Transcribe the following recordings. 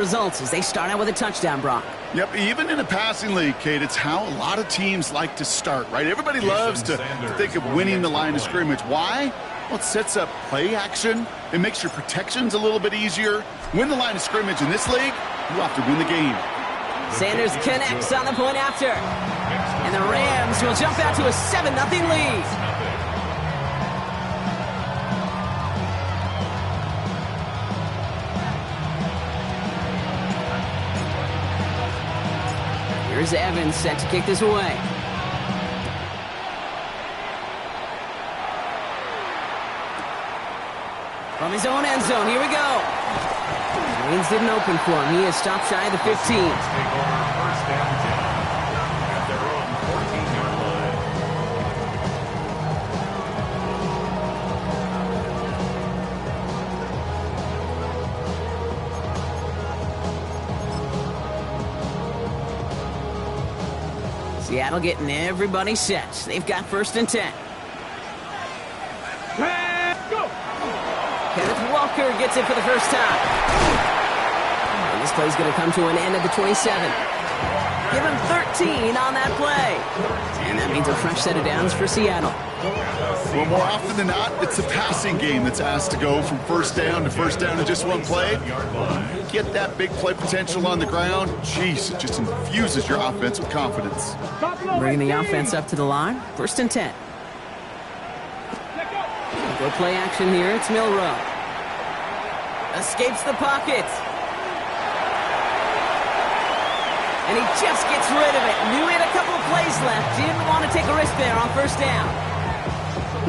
results as they start out with a touchdown, Brock. Yep, even in a passing league, Kate, it's how a lot of teams like to start, right? Everybody loves to think of winning the line of scrimmage. Why? Well, it sets up play action. It makes your protections a little bit easier. Win the line of scrimmage in this league, you have to win the game. Sanders connects on the point after. And the Rams will jump out to a 7-0 lead. Here's Evans set to kick this away. From his own end zone, here we go. Lanes didn't open for him. He is stopped shy of the 15. Seattle getting everybody set. They've got 1st and 10. Kenneth Walker gets it for the first time. And this play's going to come to an end at the 27. Give him 13 on that play. And that means a fresh set of downs for Seattle. Well, more often than not, it's a passing game that's asked to go from first down in just one play. You get that big play potential on the ground, jeez, it just infuses your offense with confidence. Bringing the offense up to the line. 1st and 10. Go play action here. It's Milroe. Escapes the pocket. And he just gets rid of it. Knew he had a couple of plays left. Didn't want to take a risk there on 1st down.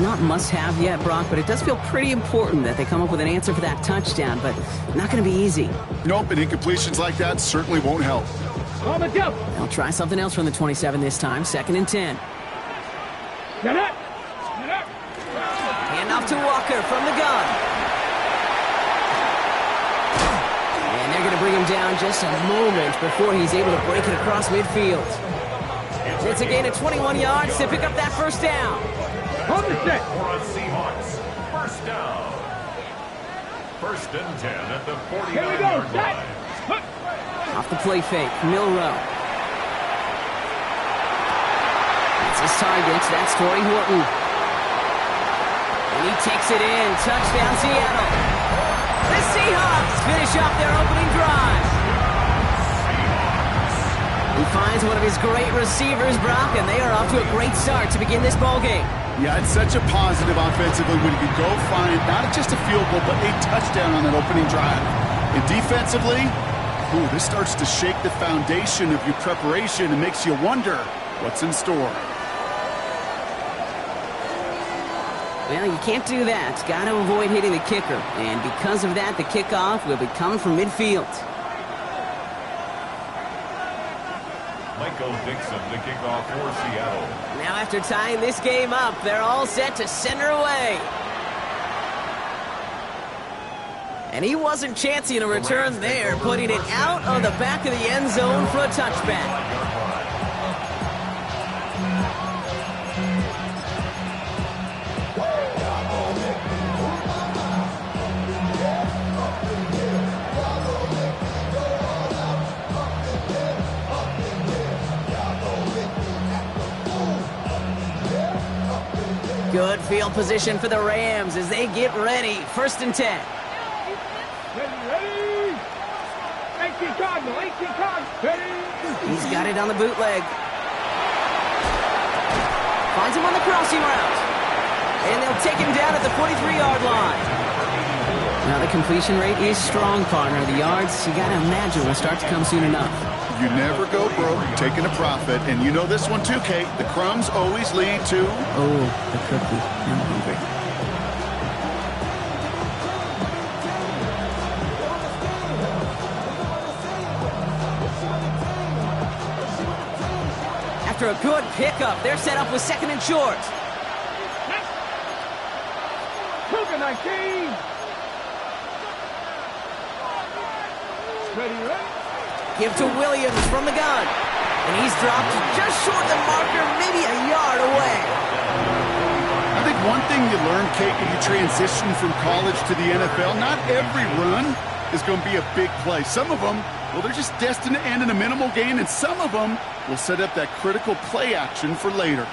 Not must-have yet, Brock, but it does feel pretty important that they come up with an answer for that touchdown, but not going to be easy. Nope, and incompletions like that certainly won't help. They'll try something else from the 27 this time. 2nd and 10. Hand off to Walker from the gun. And they're going to bring him down just a moment before he's able to break it across midfield. It's a gain of 21 yards to pick up that 1st down. For the Seahawks, 1st down. 1st and 10 at the 49-yard line. Off the play fake, Milroe. That's his target. That's Torrey Horton. And he takes it in. Touchdown, Seattle. The Seahawks finish off their opening drive. He finds one of his great receivers, Brock, and they are off to a great start to begin this ballgame. Yeah, it's such a positive offensively when you can go find not just a field goal, but a touchdown on that opening drive. And defensively, ooh, this starts to shake the foundation of your preparation and makes you wonder what's in store. Well, you can't do that. Got to avoid hitting the kicker. And because of that, the kickoff will be coming from midfield. Michael Dixon, the kickoff for Seattle. Now after tying this game up, they're all set to send her away. And he wasn't chancing a return there, putting it out on the back of the end zone for a touchback. Good field position for the Rams as they get ready. 1st and 10. He's got it on the bootleg. Finds him on the crossing route. And they'll take him down at the 43-yard line. Now the completion rate is strong, partner. The yards, you got to imagine, will start to come soon enough. You never go broke taking a profit. And you know this one too, Kate. The crumbs always lead to... Oh, the cookie. I'm hungry. After a good pickup, they're set up with 2nd and short. 19. Ready. Give to Williams from the gun. And he's dropped just short the marker, maybe a yard away. I think one thing you learn, Kate, when you transition from college to the NFL, not every run is going to be a big play. Some of them, well, they're just destined to end in a minimal gain, and some of them will set up that critical play action for later.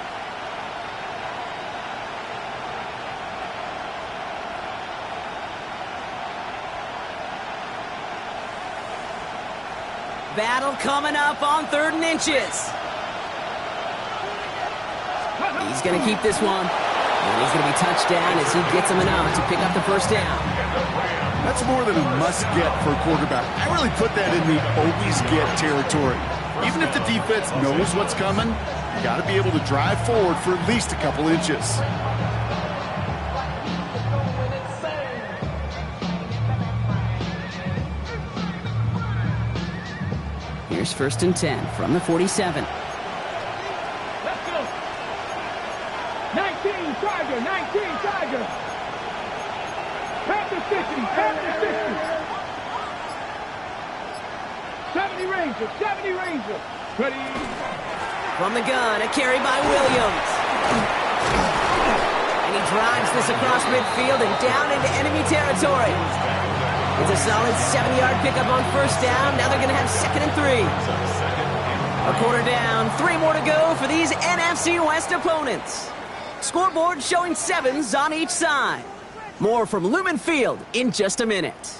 Battle coming up on 3rd and inches. He's going to keep this one. And he's going to be touched down as he gets him enough to pick up the first down. That's more than a must-get for a quarterback. I really put that in the always-get territory. Even if the defense knows what's coming, you got to be able to drive forward for at least a couple inches. Here's 1st and 10 from the 47. Let's go. 19 Tiger, 19 Tiger. Panther 50, Panther 50. 70 Ranger, 70 Ranger. Ready. From the gun, a carry by Williams. And he drives this across midfield and down into enemy territory. It's a solid 7-yard pickup on 1st down. Now they're going to have 2nd and 3. A quarter down, 3 more to go for these NFC West opponents. Scoreboard showing 7s on each side. More from Lumen Field in just a minute.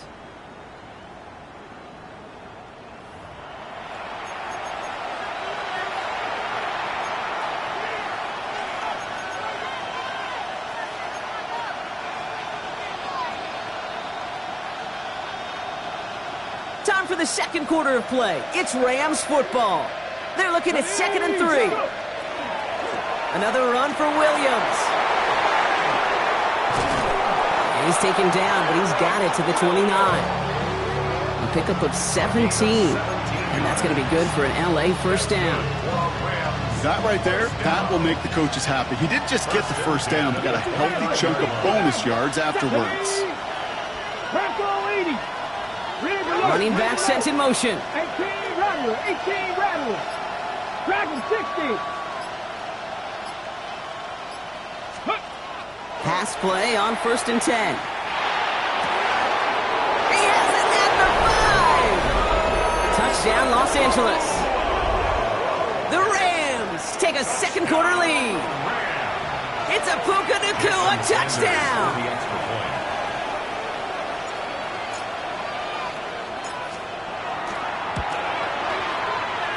Time for the 2nd quarter of play. It's Rams football. They're looking at 2nd and 3. Another run for Williams. He's taken down, but he's got it to the 29. A pickup of 17. And that's going to be good for an LA first down. That right there, that will make the coaches happy. He didn't just get the first down, but got a healthy chunk of bonus yards afterwards. Running back sent in motion. 18 Rattler, 18 Rattler. Dragon 60. Pass play on 1st and 10. He has it at the 5. Touchdown, Los Angeles. The Rams take a 2nd quarter lead. It's a Puka Nacua touchdown.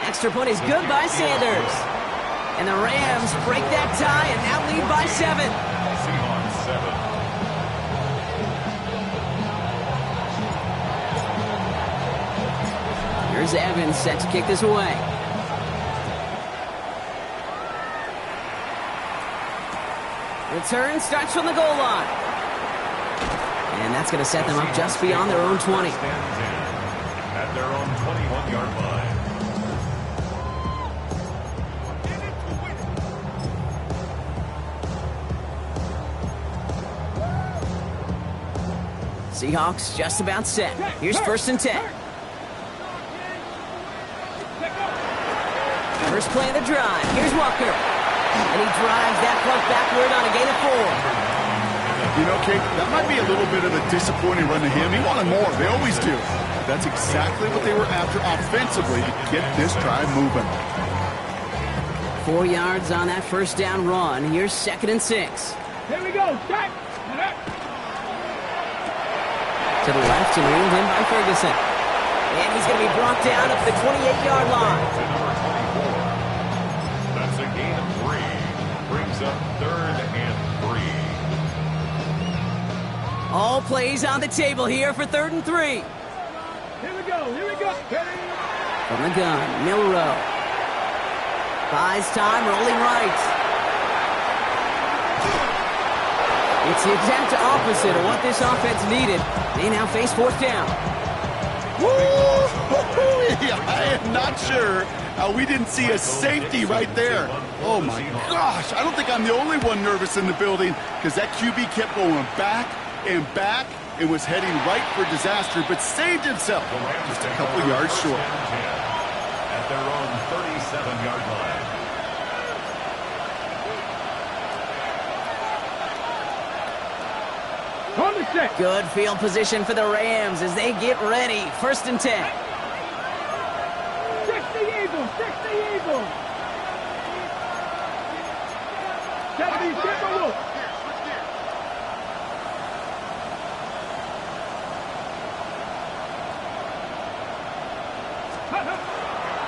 Extra point is good by Sanders. And the Rams break that tie and now lead by 7. Seahawks 7. Here's Evans set to kick this away. Return starts from the goal line. And that's going to set them up just beyond their own 20. At their own 21-yard line. Seahawks just about set. Here's 1st and 10. First play of the drive. Here's Walker. And he drives that front backward on a gain of 4. You know, Kate, that might be a little bit of a disappointing run to him. He wanted more. They always do. That's exactly what they were after offensively to get this drive moving. 4 yards on that first down run. Here's 2nd and 6. Here we go. Start. To the left and reeled in by Ferguson. And he's going to be brought down up the 28-yard line. That's a gain of 3. Brings up 3rd and 3. All plays on the table here for 3rd and 3. Here we go. Here we go. From the gun, Milrow. Buys time, rolling right. It's the exact opposite of what this offense needed. They now face 4th down. Woo! I am not sure how we didn't see a safety right there. Oh, my gosh. I don't think I'm the only one nervous in the building because that QB kept going back and back and was heading right for disaster, but saved himself just a couple yards short. At their own 37-yard line. On the set. Good field position for the Rams as they get ready. 1st and 10. 60 Eagles, 60 Eagles. 70 Timberwolves.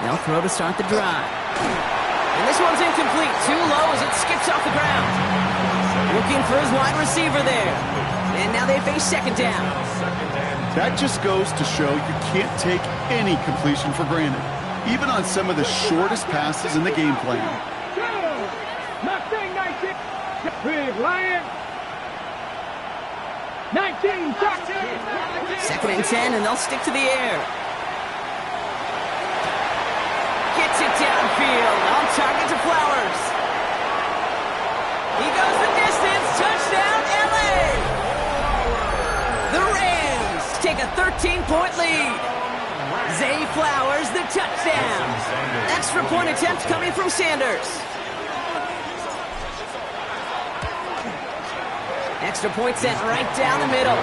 They'll throw to start the drive. And this one's incomplete. Too low as it skips off the ground. Looking for his wide receiver there. And now they face 2nd down. That just goes to show you can't take any completion for granted, even on some of the shortest passes in the game plan. Mustang 19. Big Lion. 19. 2nd and 10, and they'll stick to the air. Gets it downfield. On target to Flowers. He goes the distance. Touchdown, LA! The Rams take a 13-point lead. Zay Flowers, the touchdown. Extra point attempt coming from Sanders. Extra point sent right down the middle.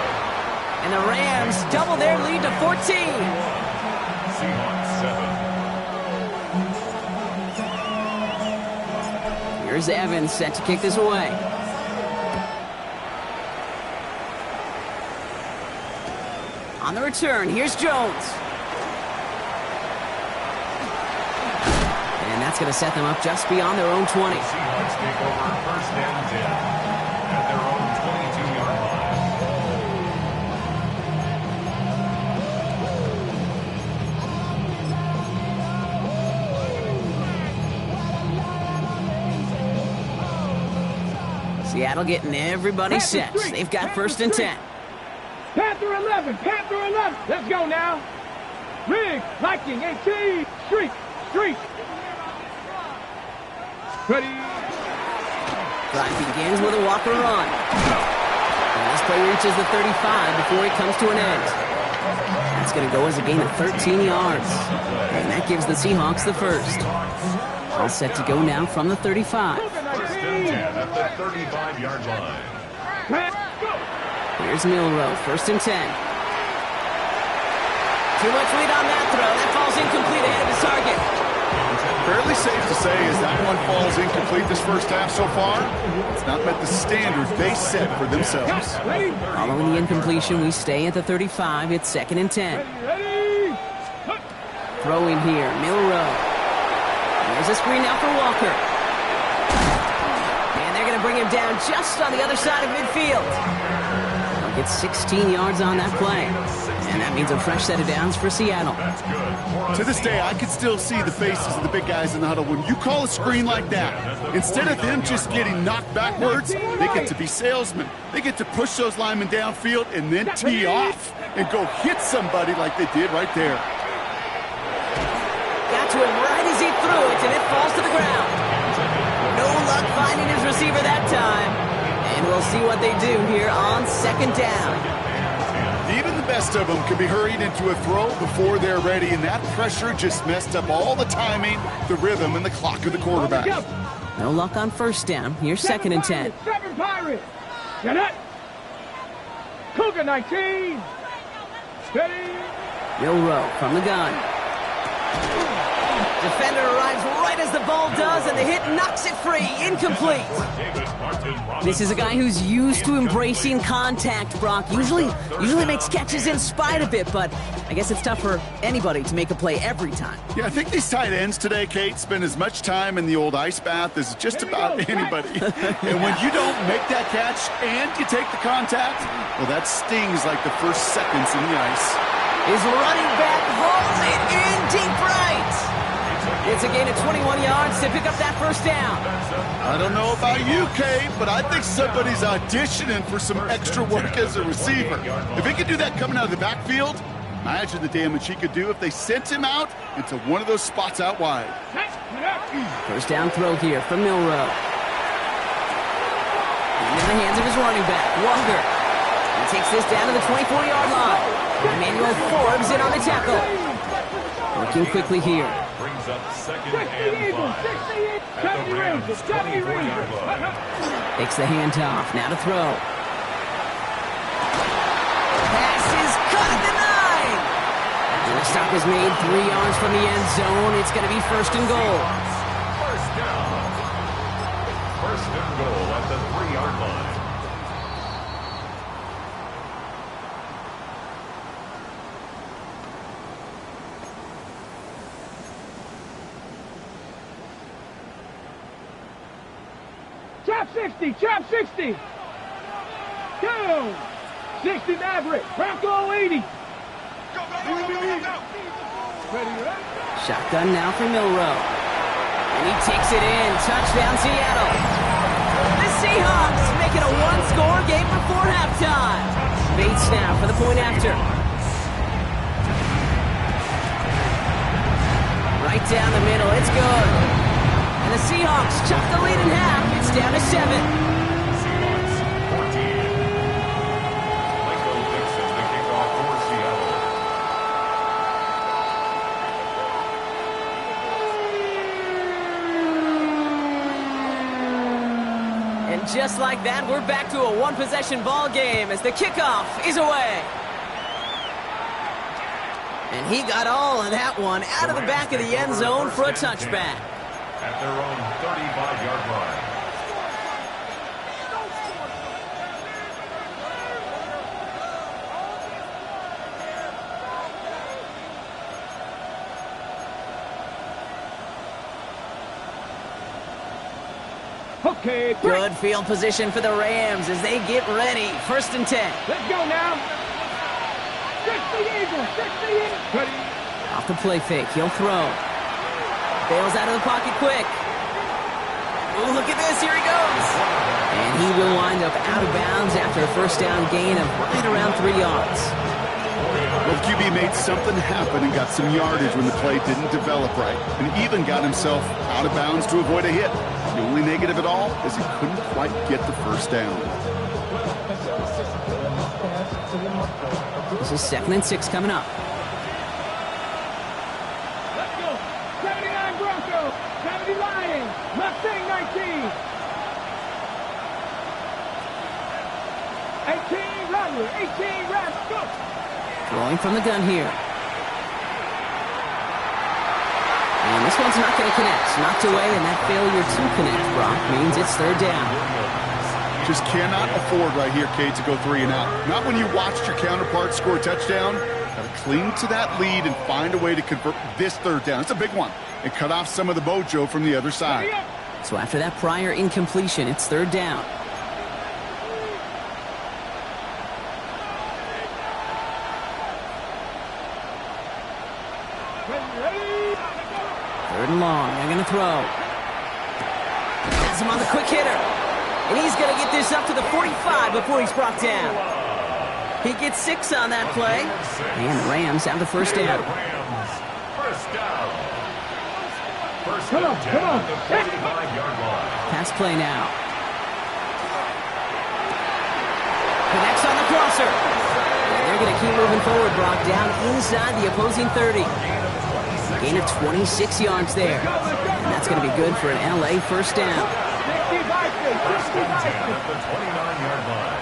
And the Rams double their lead to 14. Seahawks 7. Here's Evans set to kick this away. On the return, here's Jones. And that's going to set them up just beyond their own 20. Seahawks take over 1st and 10 at their own 22-yard line. Seattle getting everybody set. They've got 1st and 10. Panther 11. Panther 11. Let's go now. Riggs. Liking 18. Streak. Streak. Ready. Drive begins with a Walker run. And this play reaches the 35 before it comes to an end. That's going to go as a gain of 13 yards. And that gives the Seahawks the first. All set to go now from the 35. 1st and 10 at the 35-yard line. Here's Milroe, 1st and 10. Too much lead on that throw. That falls incomplete ahead of his target. Fairly safe to say as that one falls incomplete this first half so far, it's not met the standard they set for themselves. Following the incompletion, we stay at the 35. It's 2nd and 10. Ready. Throwing here, Milroe. There's a screen now for Walker. And they're going to bring him down just on the other side of midfield. They'll get 16 yards on that play. And that means a fresh set of downs for Seattle. That's good. To this day, I can still see the faces of the big guys in the huddle. When you call a screen like that, instead of them just getting knocked backwards, they get to be salesmen. They get to push those linemen downfield and then tee off and go hit somebody like they did right there. Got to him right as he threw it, and it falls to the ground. No luck finding his receiver that time. And we'll see what they do here on 2nd down. Even the best of them can be hurried into a throw before they're ready, and that pressure just messed up all the timing, the rhythm, and the clock of the quarterback. No luck on 1st down. Here's 2nd and 10. 7 Pirates. Get it. Cougar 19. Ready. Milroe from the gun. Defender arrives right as the ball does, and the hit knocks it free. Incomplete. This is a guy who's used to embracing contact, Brock. Usually makes catches in spite of it, but I guess it's tough for anybody to make a play every time. Yeah, I think these tight ends today, Kate, spend as much time in the old ice bath as just about anybody. And when you don't make that catch and you take the contact, well, that stings like the first seconds in the ice. His running back hauls it in deep right. It's a gain of 21 yards to pick up that 1st down. I don't know about you, Kate, but I think somebody's auditioning for some extra work as a receiver. If he could do that coming out of the backfield, imagine the damage he could do if they sent him out into one of those spots out wide. 1st down throw here from Milroe. Into the hands of his running back, Walker. He takes this down to the 24-yard line. Emmanuel Forbes in on the tackle. Working quickly here. Brings up 2nd and 5 at the Rams' 24-yard line. Takes the handoff. Now to throw. And the stop is made 3 yards from the end zone. It's going to be first and goal. First down. First and goal at the 3-yard line. Chop 60, chop 60. Down. 60 Maverick. Bronco 80. Go, go, go, go, go, go. Ready, right? Shotgun now for Milroe. And he takes it in. Touchdown, Seattle. The Seahawks make it a 1-score game before halftime. Bates now for the point after. Right down the middle. It's good. And the Seahawks chop the lead in half. It's down to 7. Seahawks 14. Michael Dixon, the kickoff for Seattle. And just like that, we're back to a one-possession ball game as the kickoff is away. And he got all of that one out of the back of the end zone for a touchback. At their own 35-yard line. Okay, break. Good field position for the Rams as they get ready. First and 10. Let's go now. 60 Eagles, 60 Eagles. Ready. Off the play fake, he'll throw. Bails out of the pocket quick. Oh, look at this, here he goes. And he will wind up out of bounds after a first down gain of right around 3 yards. Well, QB made something happen and got some yardage when the play didn't develop right, and even got himself out of bounds to avoid a hit. The only negative at all is he couldn't quite get the first down. This is 2nd and 6 coming up. Let's go. 79 Broncos, 70 Lions, Mustang 19. 18 Rattler, 18 Rattler, go. Throwing from the gun here. And this one's not going to connect. Knocked away, and that failure to connect, Brock, means it's 3rd down. Just cannot afford right here, Kate, to go 3 and out. Not when you watched your counterpart score a touchdown. Got to cling to that lead and find a way to convert this 3rd down. It's a big one. And cut off some of the mojo from the other side. So after that prior incompletion, it's 3rd down. Ready. 3rd and long. They're going to throw. Has him on the quick hitter. And he's going to get this up to the 45 before he's brought down. He gets 6 on that play. And the Rams have the first down. First down. First Come on, and 10 come on. at the 45-yard line. Pass play now. Connects on the crosser. And they're going to keep moving forward, Brock, down inside the opposing 30. Gain of 26 yards there. And that's going to be good for an LA first down. First and 10 at the 29-yard line.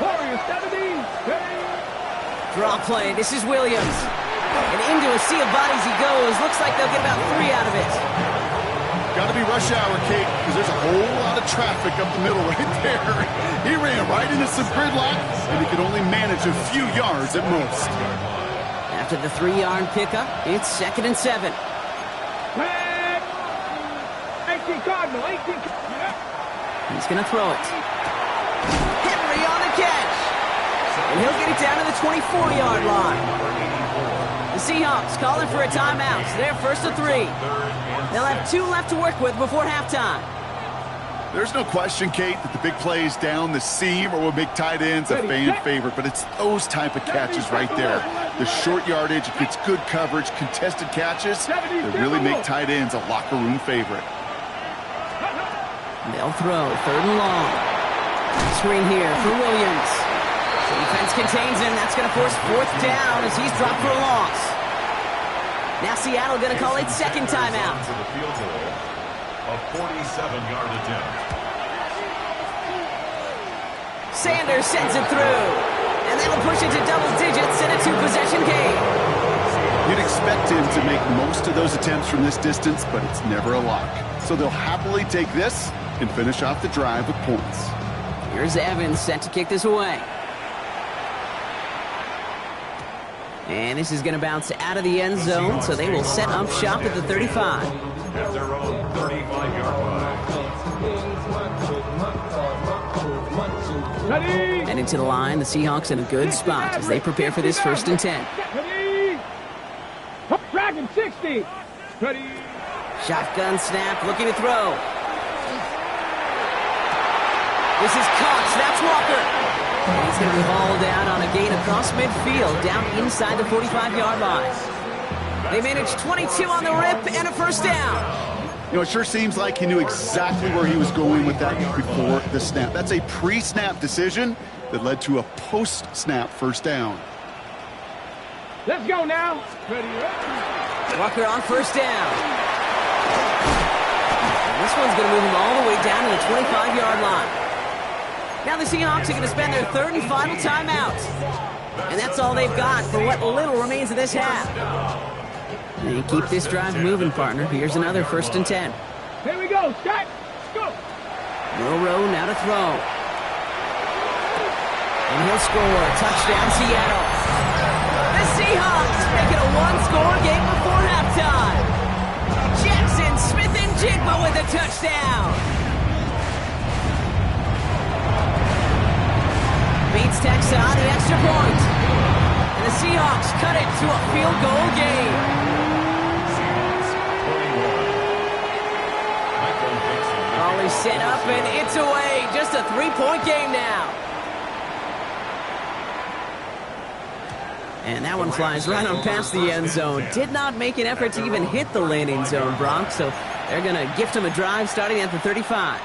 Warriors 70, ready. Draw play. This is Williams. And into a sea of bodies he goes. Looks like they'll get about 3 out of it. Got to be rush hour, Kate, because there's a whole lot of traffic up the middle right there. He ran right into some gridlock, and he could only manage a few yards at most. After the 3-yard pickup, it's 2nd and 7. Flag. 18 Cardinal, 18. He's going to throw it. Henry on the catch. And he'll get it down to the 24-yard line. The Seahawks calling for a timeout. So they're 1st and 3. They'll have 2 left to work with before halftime. There's no question, Kate, that the big plays down the seam are what make tight ends a fan favorite, but it's those type of catches right there. The short yardage, if it's good coverage, contested catches, that really make tight ends a locker room favorite. They'll throw 3rd and long. Screen here for Williams. Defense contains him. That's going to force 4th down as he's dropped for a loss. Now Seattle going to call it 2nd timeout. To the field goal, a 47-yard attempt. Sanders sends it through. And that'll push it to double digits in a 2-possession game. You'd expect him to make most of those attempts from this distance, but it's never a lock. So they'll happily take this and finish off the drive with points. Here's Evans set to kick this away. And this is going to bounce out of the end zone, so they will set up shop at the 35. At their own 35-yard line. And into the line, the Seahawks in a good spot as they prepare for this 1st and 10. Dragon 60. Ready. Shotgun snap, looking to throw. This is caught. Snaps Walker. And he's going to be hauled down on a gain across midfield, down inside the 45-yard line. They managed 22 on the rip and a 1st down. You know, it sure seems like he knew exactly where he was going with that before the snap. That's a pre-snap decision that led to a post-snap 1st down. Let's go now. Ready. Walker on 1st down. And this one's going to move him all the way down to the 25-yard line. Now the Seahawks are going to spend their 3rd and final timeout. And that's all they've got for what little remains of this half. They keep this drive moving, partner. Here's another 1st and 10. Here we go, Scott. Go. Milroe now to throw. And he'll score. Touchdown, Seattle. The Seahawks make it a 1-score game before halftime. Jackson Smith-Njigba with a touchdown. Beats Texas on the extra point. And the Seahawks cut it to a field goal game. Ball is set up and it's away. Just a 3-point game now. And that one flies right on past the end zone. Did not make an effort to even hit the landing zone, Brock. So they're going to gift him a drive starting at the 35.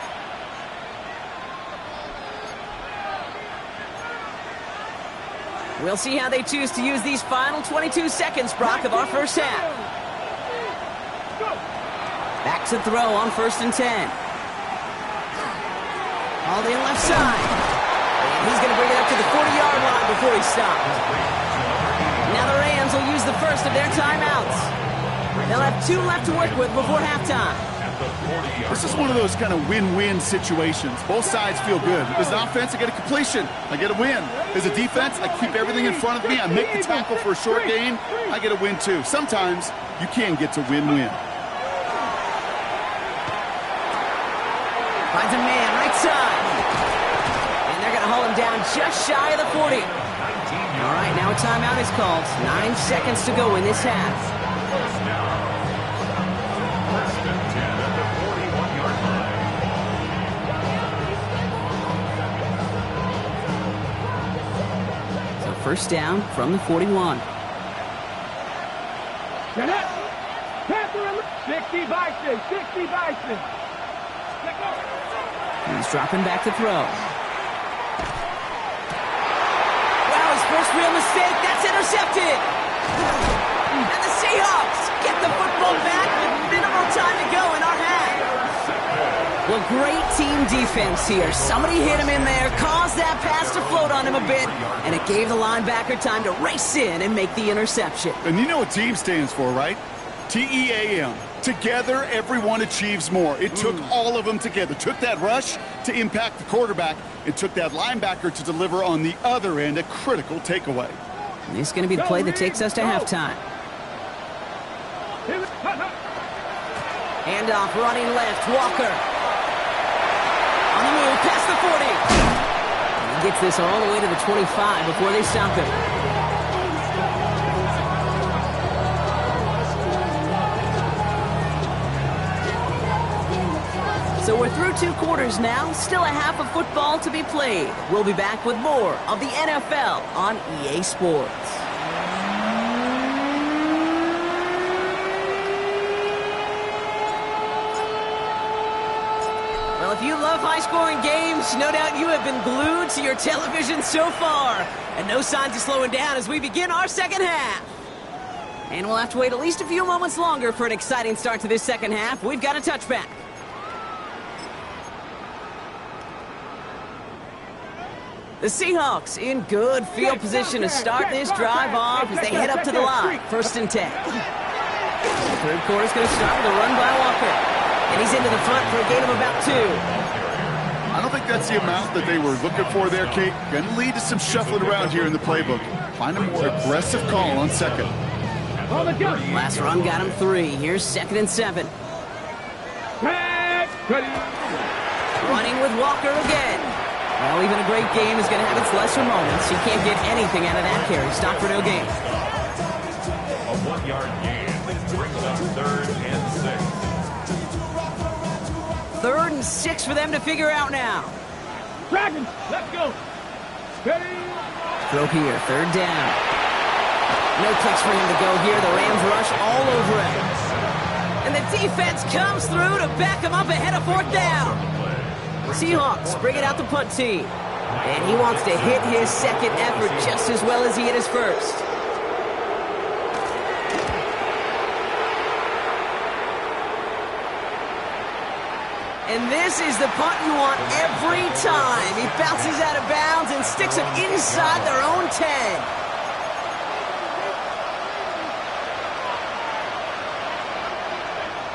We'll see how they choose to use these final 22 seconds, Brock, of our 1st half. Back to throw on 1st and 10. All the left side. And he's going to bring it up to the 40-yard line before he stopped. Now the Rams will use the 1st of their timeouts. They'll have 2 left to work with before halftime. This is one of those kind of win-win situations. Both sides feel good. As an offense, I get a completion. I get a win. As a defense, I keep everything in front of me. I make the tackle for a short gain. I get a win, too. Sometimes you can get to win-win. Finds a man right side. And they're going to haul him down just shy of the 40. All right, now a timeout is called. 9 seconds to go in this half. First down. 1st and 10 at the 41-yard line. So 1st down from the 41. Set up. Panther 60 Bison. 60 Bison. He's dropping back to throw. First real mistake, that's intercepted. And the Seahawks get the football back with minimal time to go in our half. Well, great team defense here. Somebody hit him in there, caused that pass to float on him a bit, and it gave the linebacker time to race in and make the interception. And you know what team stands for, right? T-E-A-M. Together, everyone achieves more. It took all of them together. Took that rush to impact the quarterback. It took that linebacker to deliver on the other end, a critical takeaway. And this is going to be the play that takes us to halftime. Handoff running left, Walker. On the move, past the 40. And he gets this all the way to the 25 before they stop him. So we're through 2 quarters now, still a half of football to be played. We'll be back with more of the NFL on EA Sports. Well, if you love high-scoring games, no doubt you have been glued to your television so far. And no signs of slowing down as we begin our 2nd half. And we'll have to wait at least a few moments longer for an exciting start to this 2nd half. We've got a touchback. The Seahawks in good field position to start this drive off as they head up to the line. 1st and 10. The third quarter's going to start with a run by Walker. And he's into the front for a gain of about 2. I don't think that's the amount that they were looking for there, Kate. Going to lead to some shuffling around here in the playbook. Find a more aggressive call on 2nd. Last run got him 3. Here's 2nd and 7. Running with Walker again. Well, even a great game is going to have its lesser moments. You can't get anything out of that carry. Stop for no gain. A 1-yard gain brings up 3rd and 6. 3rd and 6 for them to figure out now. Dragons, let's go. Ready? Throw here, 3rd down. No clicks for him to go here. The Rams rush all over him. And the defense comes through to back him up ahead of 4th down. Seahawks bring it out the punt team. And he wants to hit his 2nd effort just as well as he hit his 1st. And this is the punt you want every time. He bounces out of bounds and sticks him inside their own 10.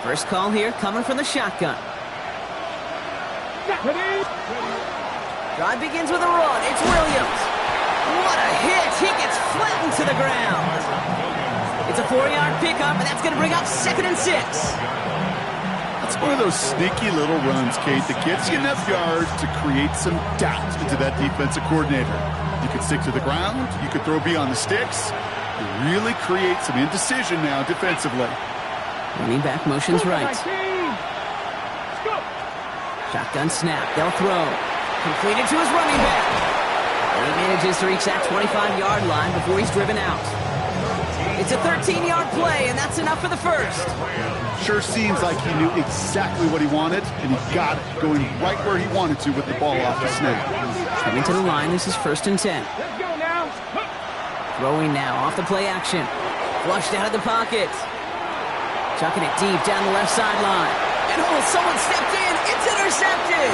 First call here coming from the shotgun. Drive begins with a run. It's Williams. What a hit. He gets flattened to the ground. It's a 4-yard pickup, and that's going to bring up 2nd and 6. That's one of those sneaky little runs, Kate, that gets you enough yards to create some doubt into that defensive coordinator. You can stick to the ground. You can throw beyond the sticks. You really create some indecision now defensively. Running back motions right. Shotgun snap. They'll throw. Completed to his running back. And he manages to reach that 25-yard line before he's driven out. It's a 13-yard play, and that's enough for the 1st. Sure seems like he knew exactly what he wanted, and he got it, going right where he wanted to with the ball off the snap. Coming to the line, this is 1st and 10. Let's go now. Throwing now off the play action. Flushed out of the pocket. Chucking it deep down the left sideline. And someone stepped in. It's intercepted.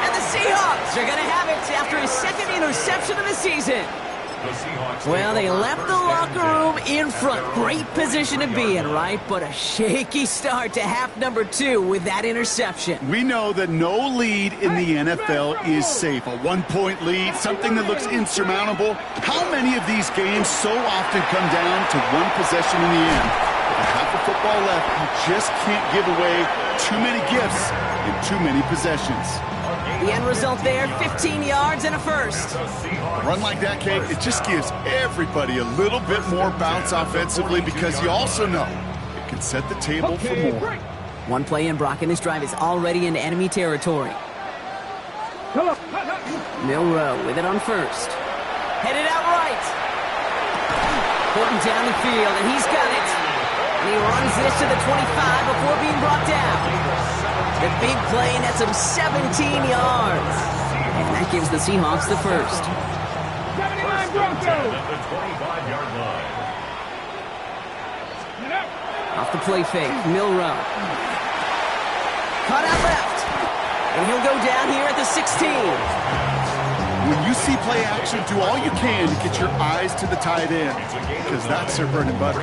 And the Seahawks are going to have it after his 2nd interception of the season. Well, they left the locker room in front. Great position to be in, right? But a shaky start to half number 2 with that interception. We know that no lead in the NFL is safe. A 1-point lead, something that looks insurmountable. How many of these games so often come down to one possession in the end? With half of football left, you just can't give away too many gifts in too many possessions. The end result there, 15 yards and a 1st. A run like that, Kate, it just gives everybody a little bit more bounce offensively because you also know it can set the table for more. One play in, Brock, and this drive is already into enemy territory. Milroe with it on 1st. Headed out right. Horton down the field, and he's got it. And he runs this to the 25 before being brought down. The big play nets him 17 yards. And that gives the Seahawks the 1st. 79 Broncos. At the 25-yard line. Off the play fake, Milroe. Cut out left. And he'll go down here at the 16. When you see play action, do all you can to get your eyes to the tight end, because that's their bread and butter.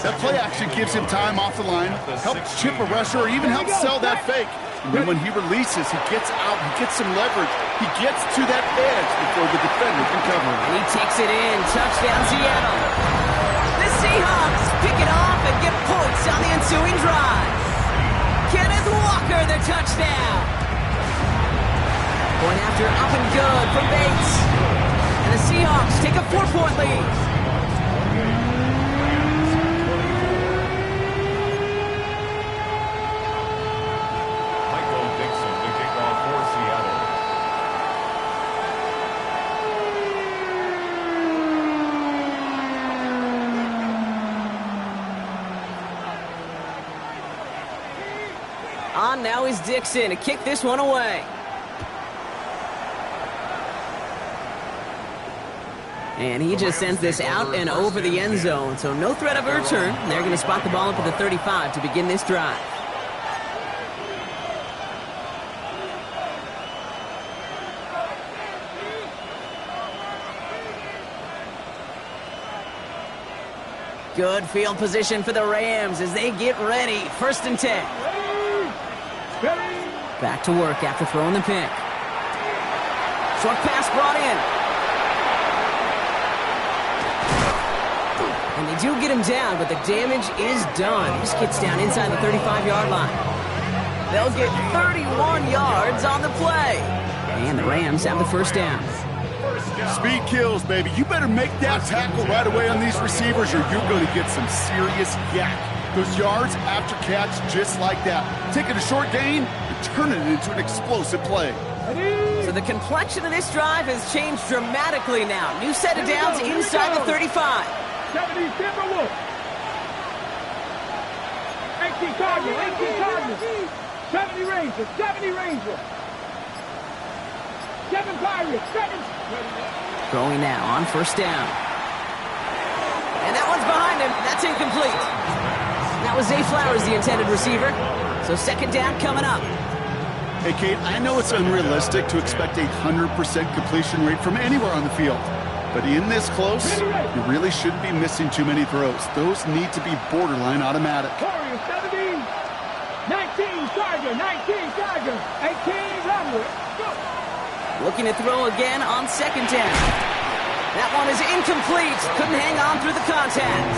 That play action gives him time off the line, helps chip a rusher, or even helps sell that fake. And then when he releases, he gets out, he gets some leverage, he gets to that edge before the defender can cover him. And he takes it in, touchdown Seattle. The Seahawks pick it off and get points on the ensuing drive. Kenneth Walker, the touchdown. Going after up and good from Bates. And the Seahawks take a 4-point lead. Michael Dixon to kick off for Seattle. On now is Dixon to kick this one away. And he just sends this out and over the end zone, so no threat of a return. They're going to spot the ball up at the 35 to begin this drive. Good field position for the Rams as they get ready. 1st and 10. Back to work after throwing the pick. Short pass brought in. And they do get him down, but the damage is done. He just gets down inside the 35-yard line. They'll get 31 yards on the play. And the Rams have the 1st down. Speed kills, baby. You better make that tackle right away on these receivers or you're going to get some serious yak. Those yards after catch just like that. Taking a short gain and turning it into an explosive play. So the complexion of this drive has changed dramatically now. New set of downs inside the 35. 70 Timberwolves. 18 Cardinals, 18 Cardinals. 70 Rangers, 70 Rangers. 7 Pirates, 7. Going now on 1st down. And that one's behind him. That's incomplete. That was Zay Flowers, the intended receiver. So 2nd down coming up. Hey, Kate, I know it's unrealistic to expect a 100% completion rate from anywhere on the field. But in this close, you really shouldn't be missing too many throws. Those need to be borderline automatic. Warriors, 70. 19 Tiger, 19 Tiger. 18 Rumble. Looking to throw again on 2nd down. That one is incomplete. Couldn't hang on through the contact.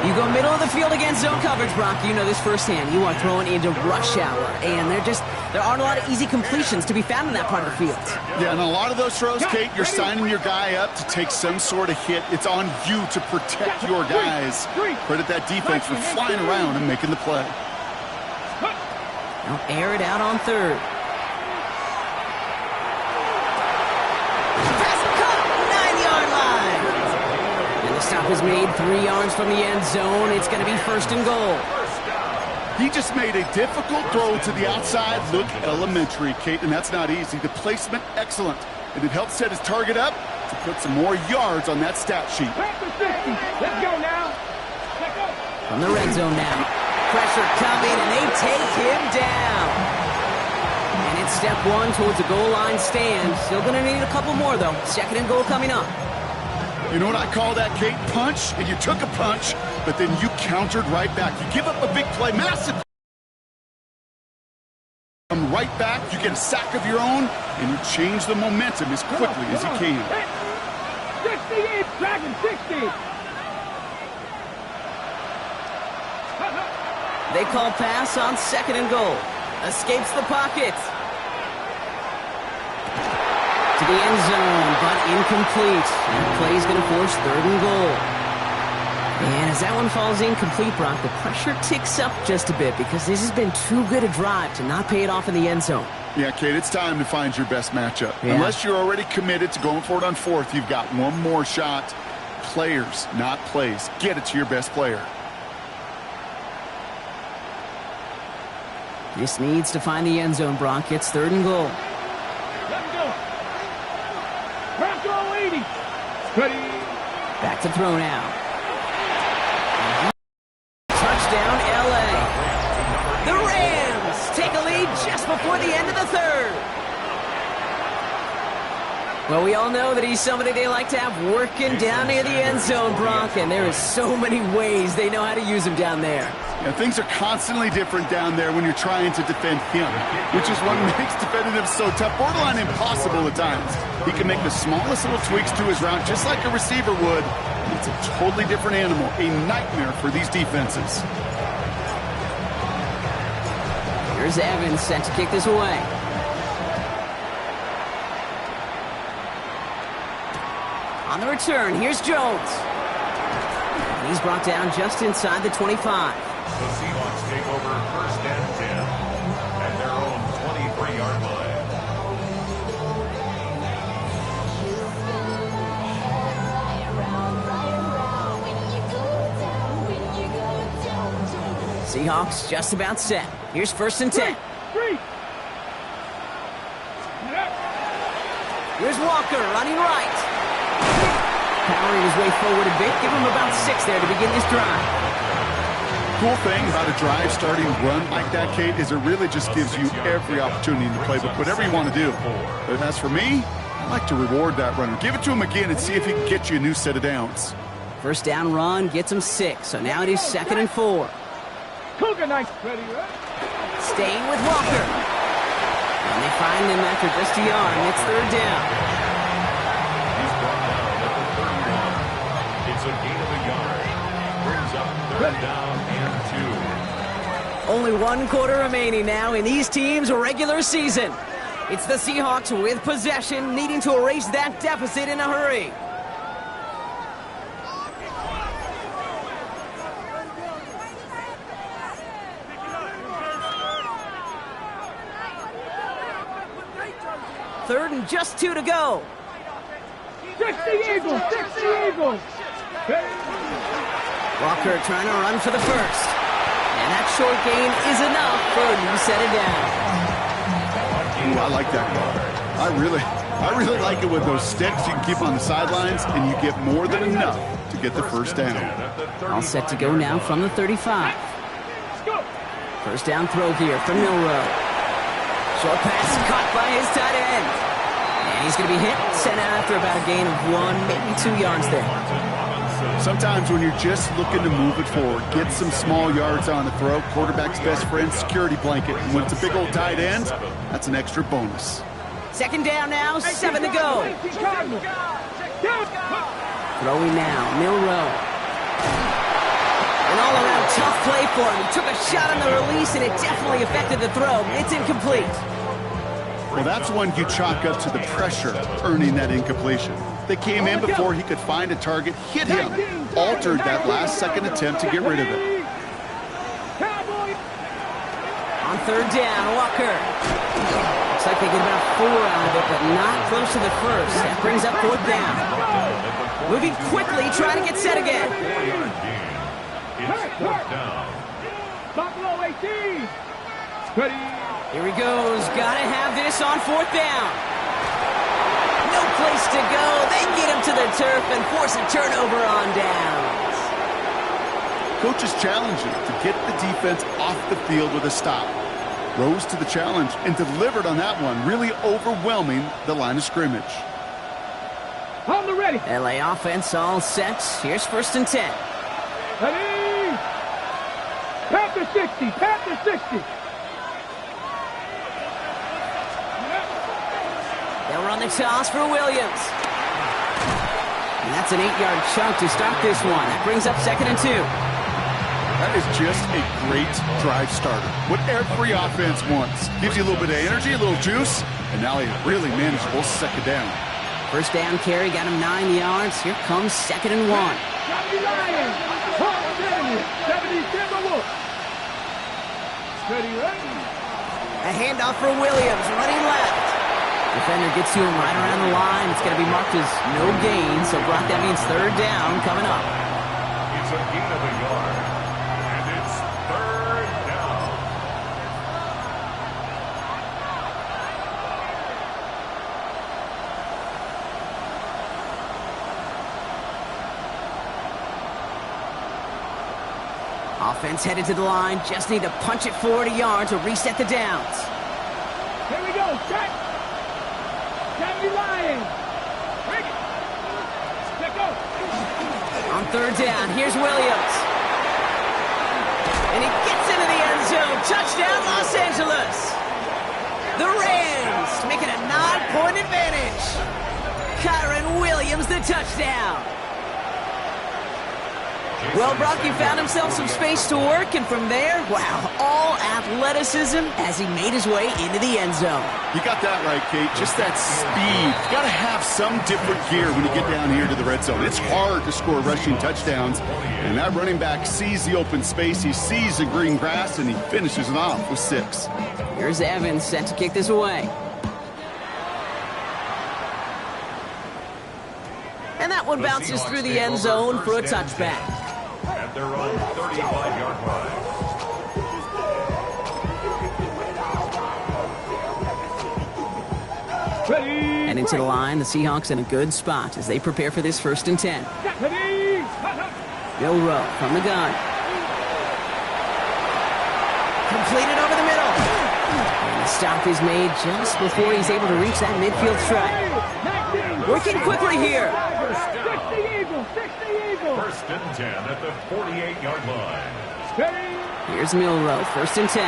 You go middle of the field against zone coverage, Brock. You know this firsthand. You are throwing into rush hour. And there aren't a lot of easy completions to be found in that part of the field. Yeah, and a lot of those throws, Kate, you're signing your guy up to take some sort of hit. It's on you to protect your guys. Credit that defense for flying around and making the play. Now air it out on 3rd. Stop is made 3 yards from the end zone. It's going to be 1st and goal. He just made a difficult throw to the outside look elementary, Kate, and that's not easy. The placement, excellent. And it helped set his target up to put some more yards on that stat sheet. Let's go now. From the red zone now. Pressure coming, and they take him down. And it's step 1 towards a goal line stand. Still going to need a couple more, though. 2nd and goal coming up. You know what I call that, Kate? Punch, and you took a punch, but then you countered right back. You give up a big play, massive. Come right back, you get a sack of your own, and you change the momentum as quickly as you can. 68, Dragon 60. They call pass on 2nd and goal. Escapes the pocket. To the end zone, but incomplete. And the play is going to force 3rd and goal. And as that one falls incomplete, Brock, the pressure ticks up just a bit because this has been too good a drive to not pay it off in the end zone. Yeah, Kate, it's time to find your best matchup. Yeah. Unless you're already committed to going for it on 4th, you've got one more shot. Players, not plays. Get it to your best player. This needs to find the end zone, Brock. It's 3rd and goal. Let's go. Bronco 80. Ready. Back to throw now. Touchdown, L.A. The Rams take a lead just before the end of the 3rd. Well, we all know that he's somebody they like to have working down near the end zone, Brock, and there is so many ways they know how to use him down there. Yeah, things are constantly different down there when you're trying to defend him, which is what makes defending him so tough, borderline impossible at times. He can make the smallest little tweaks to his route just like a receiver would. It's a totally different animal, a nightmare for these defenses. Here's Evans set to kick this away. On the return, here's Jones. And he's brought down just inside the 25. The Seahawks take over 1st and 10 at their own 23-yard line. Seahawks just about set. Here's 1st and 10. Here's Walker running right. Powering his way forward a bit. Give him about 6 there to begin this drive. Cool thing about a drive starting run like that, Kate, is it really just gives you every opportunity in the playbook, whatever you want to do. But as for me, I like to reward that runner. Give it to him again and see if he can get you a new set of downs. First down run gets him 6, so now it is 2nd and 4. Cougar nice. Ready, Staying with Walker. And they find him after just a yard. It's 3rd down. He's brought down at the 31. It's a gain of a yard. Brings up 3rd down and 2. Only 1 quarter remaining now in these teams' regular season. It's the Seahawks with possession, needing to erase that deficit in a hurry. Third and just 2 to go. 60 Eagles, 60 Eagles. Walker trying to run for the first. And that short gain is enough for a new set of downs. Ooh, I like that call. I really like it with those sticks you can keep on the sidelines, and you get more than enough to get the first down. All set to go now from the 35. First down throw here from Milroe. Short pass caught by his tight end. And he's going to be hit, sent out after about a gain of 1, maybe 2 yards there. Sometimes when you're just looking to move it forward, get some small yards on the throw, quarterback's best friend, security blanket. And when it's a big old tight end, that's an extra bonus. 2nd down now, 7 to go. Throwing now, Milroe. An all-around tough play for him. He took a shot on the release, and it definitely affected the throw. It's incomplete. Well, that's one you chalk up to the pressure earning that incompletion. They came in before he could find a target, hit him, altered that last-second attempt to get rid of it. On 3rd down, Walker. Looks like they get about 4 out of it, but not close to the first. That brings up 4th down. Moving quickly, trying to get set again. It's 4th down. Buffalo 18. Ready. Here he goes. Gotta have this on 4th down. No place to go. They get him to the turf and force a turnover on downs. Coach is challenging to get the defense off the field with a stop. Rose to the challenge and delivered on that one, really overwhelming the line of scrimmage. On the ready. LA offense all set. Here's 1st and 10. Ready. Panther 60. Panther 60. They'll run the toss for Williams. And that's an 8-yard chunk to start this one. That brings up 2nd and 2. That is just a great drive starter. What every offense wants. Gives you a little bit of energy, a little juice, and now a really manageable 2nd down. First down carry got him 9 yards. Here comes 2nd and 1. 70 Lions. 70 Timberwolves. Ready, ready. A handoff for Williams, running left. Defender gets to him right around the line. It's going to be marked as no gain, so Brock, that means 3rd down coming up. It's a gain of a yard. And it's 3rd down. Offense headed to the line. Just need to punch it forward a yard to reset the downs. Here we go. Check. 70 Lions. Bring it. Let go. On 3rd down, here's Williams. And he gets into the end zone. Touchdown, Los Angeles. The Rams making a 9-point advantage. Kyren Williams, the touchdown. Well, Brock, he found himself some space to work, and from there, wow, all athleticism as he made his way into the end zone. You got that right, Kate. Just that speed. You got to have some different gear when you get down here to the red zone. It's hard to score rushing touchdowns, and that running back sees the open space, he sees the green grass, and he finishes it off with 6. Here's Evans set to kick this away. And that one bounces through the end zone for a touchback. At their own 35-yard line. And into the line, the Seahawks in a good spot as they prepare for this 1st and 10. Milroe from the gun. Completed over the middle. And the stop is made just before he's able to reach that midfield strike. Working quickly here. 60 Eagles, 60 Eagles. First and 10 at the 48-yard line. Steady. Here's Milroe, 1st and 10.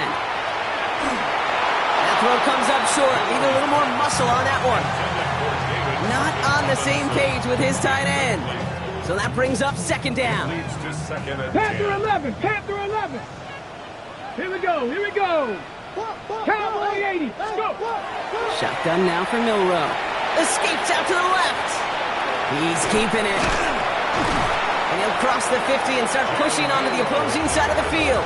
That throw comes up short. Need a little more muscle on that one. Not on the same page with his tight end. So that brings up 2nd down. Leads to 2nd and 10. Panther 11. Panther 11. Here we go. Here we go. Cowboy 80. Let's go. Shotgun now for Milroe. Escapes out to the left. He's keeping it. And he'll cross the 50 and start pushing onto the opposing side of the field.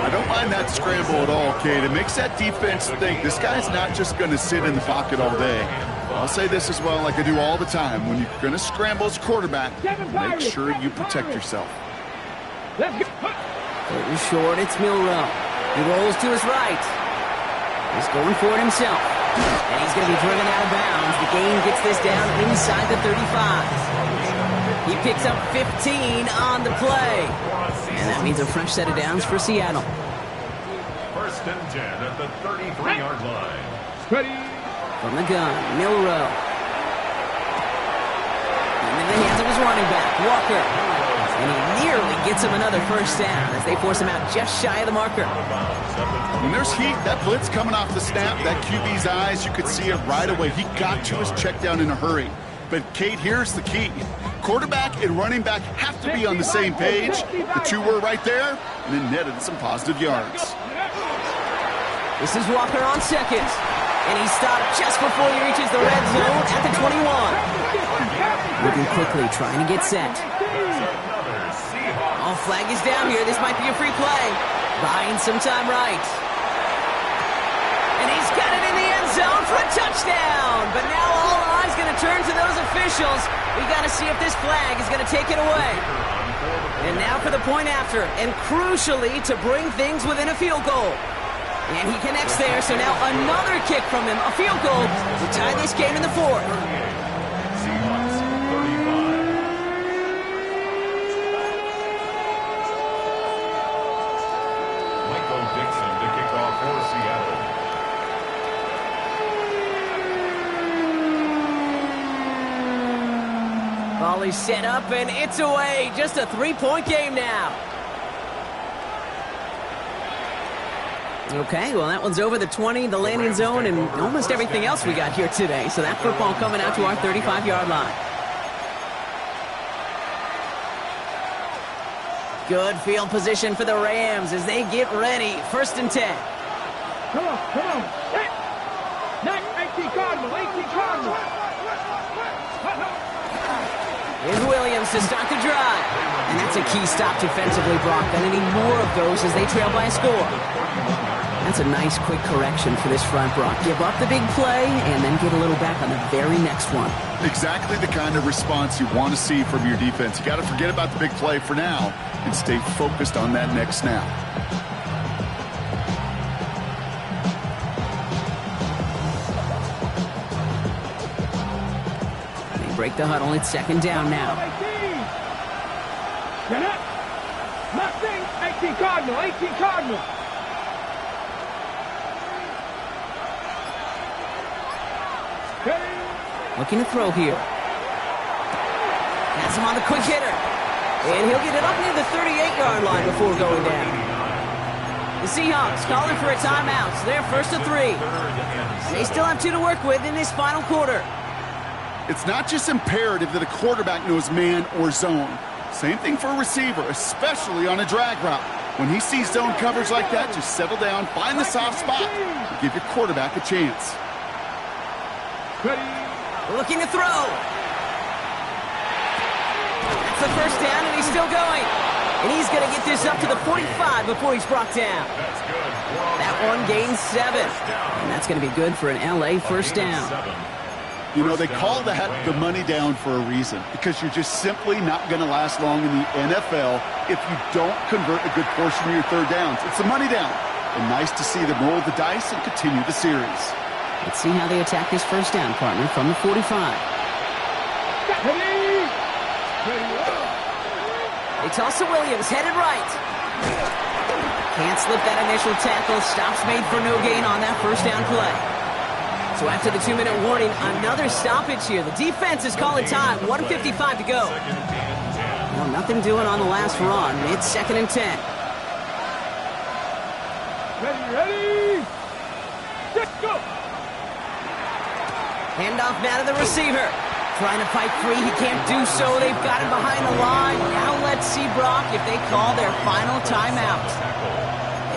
I don't mind that scramble at all, Kate. It makes that defense think this guy's not just going to sit in the pocket all day. I'll say this as well, like I do all the time. When you're going to scramble as quarterback, make sure you protect yourself. Let's go. Third short, it's Milroe. He rolls to his right. He's going for it himself. And he's going to be driven out of bounds. The gain gets this down inside the 35. He picks up 15 on the play. And that means a fresh set of downs for Seattle. First and 10 at the 33-yard line. Ready. From the gun, Milroe. Into the hands of his running back, Walker. And he nearly gets him another 1st down as they force him out just shy of the marker. When there's heat, that blitz coming off the snap, that QB's eyes, you could see it right away. He got to his check down in a hurry. But, Kate, here's the key. Quarterback and running back have to be on the same page. The two were right there, and then netted some positive yards. This is Walker on 2nd. And he stopped just before he reaches the red zone at the 21. Moving quickly, trying to get set. Oh, flag is down here. This might be a free play. Buying some time right. And he's got it in the end zone for a touchdown. But now all eyes going to turn to those officials. We got to see if this flag is going to take it away. And now for the point after. And crucially, to bring things within a field goal. And he connects there, so now another kick from him, a field goal to tie this game in the 4th. Seahawks 35. Michael Dixon to kick off for Seattle. Ball is set up, and it's away. Just a 3-point game now. Okay, well, that one's over the 20, the landing zone, and almost everything else we got here today. So that football coming out to our 35-yard line. Good field position for the Rams as they get ready. 1st and 10. Come on, come on. 18 Cardinal, 18 Cardinal. Here's Williams to start the drive. And that's a key stop defensively, Brock. Gonna need more of those as they trail by a score. That's a nice, quick correction for this front, Brock. Give up the big play and then get a little back on the very next one. Exactly the kind of response you want to see from your defense. You got to forget about the big play for now and stay focused on that next snap. They break the huddle. It's 2nd down now. Get up. Nothing. 18 Cardinal, 18 Cardinal. Looking to throw here. That's him on the quick hitter. And he'll get it up near the 38-yard line before going down. The Seahawks calling for a timeout. So they're 1st and 3. And they still have 2 to work with in this final quarter. It's not just imperative that a quarterback knows man or zone. Same thing for a receiver, especially on a drag route. When he sees zone coverage like that, just settle down, find the soft spot, and give your quarterback a chance. Looking to throw. That's the 1st down, and he's still going. And he's going to get this up to the 45 before he's brought down. That one gains 7. And that's going to be good for an LA 1st down. You know, they call that the money down for a reason, because you're just simply not going to last long in the NFL if you don't convert a good portion of your 3rd downs. It's the money down. And nice to see them roll the dice and continue the series. Let's see how they attack this 1st down, partner, from the 45. They toss to Williams, headed right. Can't slip that initial tackle. Stops made for no gain on that 1st down play. So after the 2-minute warning, another stoppage here. The defense is calling time. 1:55 to go. Well, nothing doing on the last run. It's 2nd and 10. Ready? Let's go! Handoff now to the receiver. Trying to fight free. He can't do so. They've got him behind the line. Now let's see, Brock, if they call their final timeout.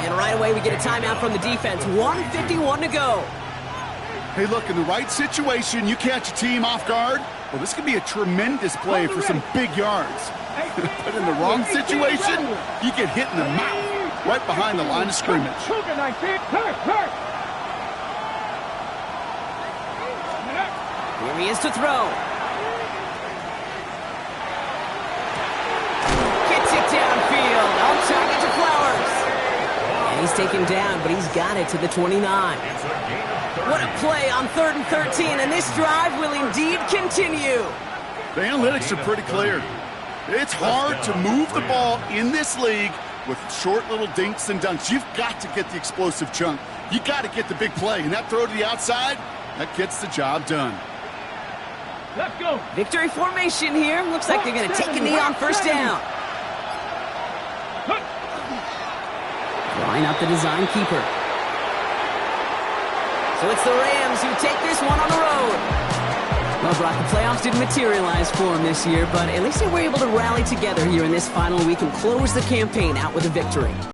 And right away we get a timeout from the defense. 1:51 to go. Hey, look, in the right situation, you catch a team off guard. Well, this could be a tremendous play for some big yards. But in the wrong situation, you get hit in the mouth right behind the line of scrimmage. Here he is to throw. Gets it downfield. On target to Flowers. And he's taken down, but he's got it to the 29. What a play on 3rd and 13, and this drive will indeed continue. The analytics are pretty clear. It's hard to move the ball in this league with short little dinks and dunks. You've got to get the explosive chunk. You got to get the big play, and that throw to the outside, that gets the job done. Let's go. Victory formation here. Looks like they're going to take a knee on 1st down. Line up the design keeper. So it's the Rams who take this one on the road. Well, Brock, the playoffs didn't materialize for them this year, but at least they were able to rally together here in this final week and close the campaign out with a victory.